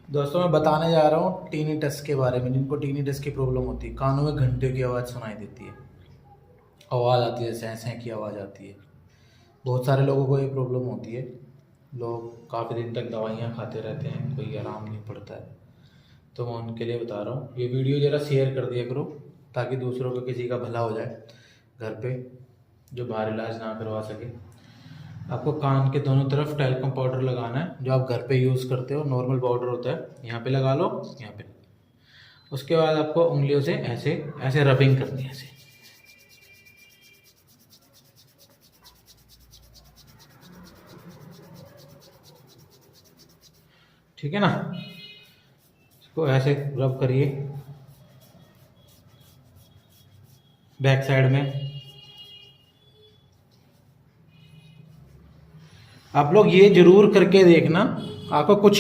दोस्तों मैं बताने जा रहा हूँ टिनिटस के बारे में। जिनको टिनिटस की प्रॉब्लम होती है, कानों में घंटे की आवाज़ सुनाई देती है, आवाज़ आती है, सैं सैं की आवाज़ आती है। बहुत सारे लोगों को ये प्रॉब्लम होती है। लोग काफ़ी दिन तक दवाइयाँ खाते रहते हैं, कोई आराम नहीं पड़ता है। तो मैं उनके लिए बता रहा हूँ, ये वीडियो ज़रा शेयर कर दिया करो ताकि दूसरों को किसी का भला हो जाए घर पे, जो बाहर इलाज ना करवा सके। आपको कान के दोनों तरफ टैल्कम पाउडर लगाना है, जो आप घर पे यूज़ करते हो, नॉर्मल पाउडर होता है। यहाँ पे लगा लो, यहाँ पे। उसके बाद आपको उंगलियों से ऐसे ऐसे रबिंग करनी है, ऐसे। ठीक है ना? इसको ऐसे रब करिए बैक साइड में। आप लोग ये जरूर करके देखना, आपको कुछ